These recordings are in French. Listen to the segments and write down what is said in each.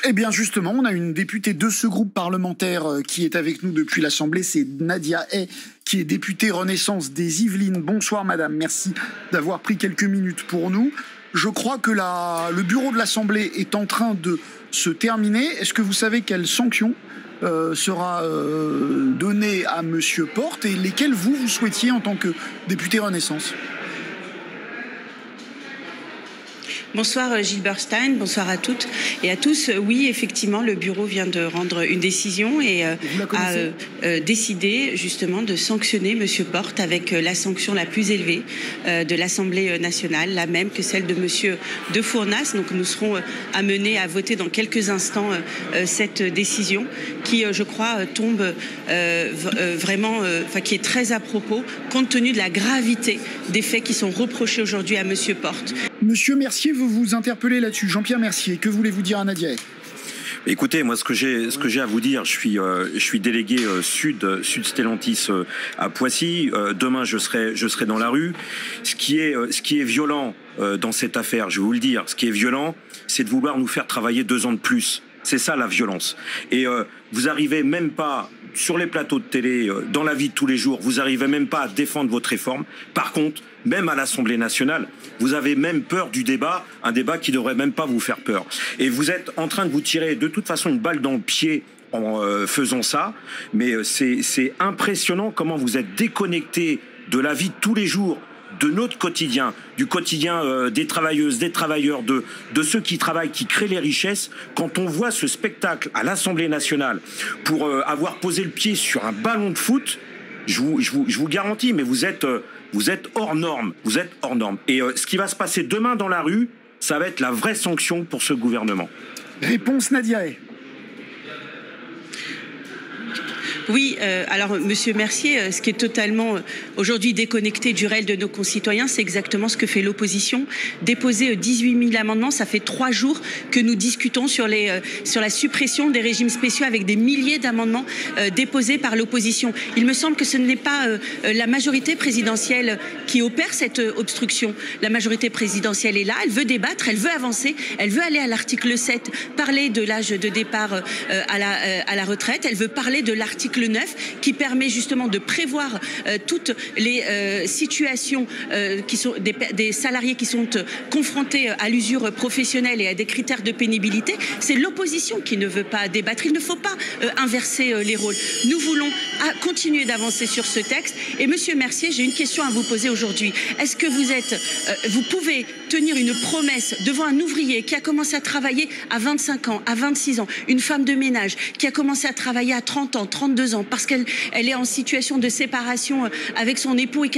Eh bien justement, on a une députée de ce groupe parlementaire qui est avec nous depuis l'Assemblée, c'est Nadia Hay, qui est députée Renaissance des Yvelines. Bonsoir madame, merci d'avoir pris quelques minutes pour nous. Je crois que le bureau de l'Assemblée est en train de se terminer. Est-ce que vous savez quelle sanction sera donnée à monsieur Porte et lesquelles vous souhaitiez en tant que député Renaissance ? Bonsoir Gilbert Stein, bonsoir à toutes et à tous. Oui, effectivement, le bureau vient de rendre une décision et a décidé justement de sanctionner Monsieur Porte avec la sanction la plus élevée de l'Assemblée nationale, la même que celle de Monsieur De Fournas. Donc nous serons amenés à voter dans quelques instants cette décision qui, je crois, tombe vraiment, qui est très à propos compte tenu de la gravité des faits qui sont reprochés aujourd'hui à Monsieur Porte. Monsieur Mercier veut vous interpeller là-dessus. Jean-Pierre Mercier, que voulez-vous dire à Nadia Hay ? Écoutez, moi, ce que j'ai à vous dire, je suis délégué Sud Stellantis à Poissy. Demain, je serai dans la rue. Ce qui est violent dans cette affaire, je vais vous le dire, ce qui est violent, c'est de vouloir nous faire travailler 2 ans de plus. C'est ça la violence. Et vous arrivez même pas sur les plateaux de télé, dans la vie de tous les jours, vous arrivez même pas à défendre votre réforme. Par contre, même à l'Assemblée nationale, vous avez même peur du débat, un débat qui devrait même pas vous faire peur. Et vous êtes en train de vous tirer de toute façon une balle dans le pied en faisant ça. Mais c'est impressionnant comment vous êtes déconnecté de la vie de tous les jours, de notre quotidien, du quotidien des travailleuses, des travailleurs, de ceux qui travaillent, qui créent les richesses. Quand on voit ce spectacle à l'Assemblée nationale pour avoir posé le pied sur un ballon de foot, je vous garantis, mais vous êtes hors norme. Vous êtes hors norme. Et ce qui va se passer demain dans la rue, ça va être la vraie sanction pour ce gouvernement. Réponse Nadia Hay. Oui, alors Monsieur Mercier, ce qui est totalement aujourd'hui déconnecté du réel de nos concitoyens, c'est exactement ce que fait l'opposition. Déposer 18 000 amendements, ça fait 3 jours que nous discutons sur la suppression des régimes spéciaux avec des milliers d'amendements déposés par l'opposition. Il me semble que ce n'est pas la majorité présidentielle qui opère cette obstruction. La majorité présidentielle est là, elle veut débattre, elle veut avancer, elle veut aller à l'article 7, parler de l'âge de départ à la retraite, elle veut parler de l'article 9 qui permet justement de prévoir toutes les situations qui sont des salariés qui sont confrontés à l'usure professionnelle et à des critères de pénibilité. C'est l'opposition qui ne veut pas débattre. Il ne faut pas inverser les rôles. Nous voulons continuer d'avancer sur ce texte. Et Monsieur Mercier, j'ai une question à vous poser aujourd'hui. Est-ce que vous pouvez tenir une promesse devant un ouvrier qui a commencé à travailler à 25 ans, à 26 ans, une femme de ménage qui a commencé à travailler à 30 ans, 32 ans, parce qu'elle est en situation de séparation avec son époux et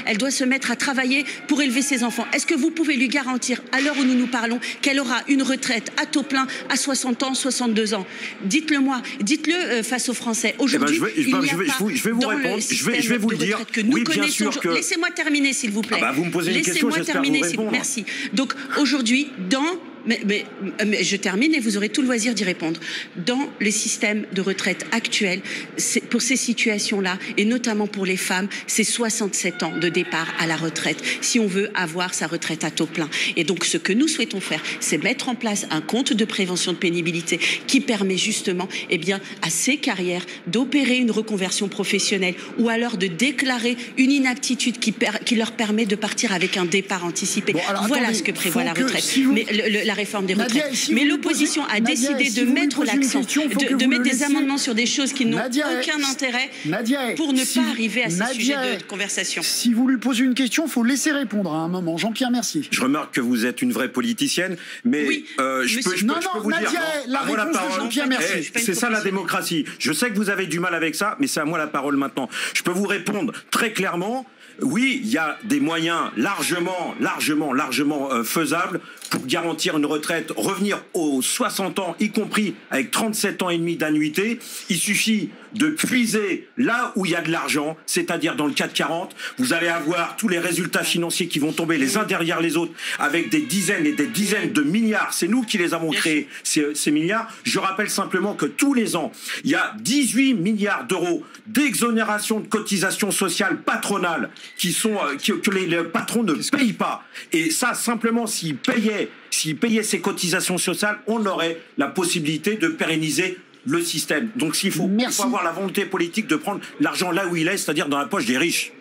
elle doit se mettre à travailler pour élever ses enfants. Est-ce que vous pouvez lui garantir, à l'heure où nous nous parlons, qu'elle aura une retraite à taux plein à 60 ans, 62 ans? Dites-le moi, dites-le face aux Français. Aujourd'hui, je vais vous répondre, je vais vous le dire. Oui, bien sûr que... Laissez-moi terminer, s'il vous plaît. Vous me posez une question, j'espère vous répondre. Merci. Donc, aujourd'hui, mais je termine et vous aurez tout le loisir d'y répondre. Dans le système de retraite actuel, pour ces situations-là, et notamment pour les femmes, c'est 67 ans de départ à la retraite, si on veut avoir sa retraite à taux plein. Et donc, ce que nous souhaitons faire, c'est mettre en place un compte de prévention de pénibilité qui permet justement, à ces carrières d'opérer une reconversion professionnelle ou alors de déclarer une inaptitude qui leur permet de partir avec un départ anticipé. Voilà ce que prévoit la retraite. La réforme des retraites. Nadia, mais l'opposition a décidé de mettre l'accent, de mettre des amendements sur des choses qui n'ont aucun intérêt pour ne pas arriver à ces sujets de conversation. Si vous lui posez une question, il faut laisser répondre à un moment. Jean-Pierre Mercier. Je remarque que vous êtes une vraie politicienne, mais oui, je peux vous Nadia, dire... la réponse de Jean-Pierre Mercier. C'est ça la démocratie. Je sais que vous avez du mal avec ça, mais c'est à moi la parole maintenant. Je peux vous répondre très clairement. Oui, il y a des moyens largement faisables pour garantir une retraite, revenir aux 60 ans, y compris avec 37 ans et demi d'annuité. Il suffit de puiser là où il y a de l'argent, c'est-à-dire dans le 440. Vous allez avoir tous les résultats financiers qui vont tomber les uns derrière les autres avec des dizaines et des dizaines de milliards. C'est nous qui les avons créés, ces milliards. Je rappelle simplement que tous les ans, il y a 18 milliards d'euros d'exonération de cotisations sociales patronales que les patrons ne payent pas. Et ça, simplement, s'ils payaient payait ses cotisations sociales, on aurait la possibilité de pérenniser le système. Donc il faut avoir la volonté politique de prendre l'argent là où il est, c'est-à-dire dans la poche des riches.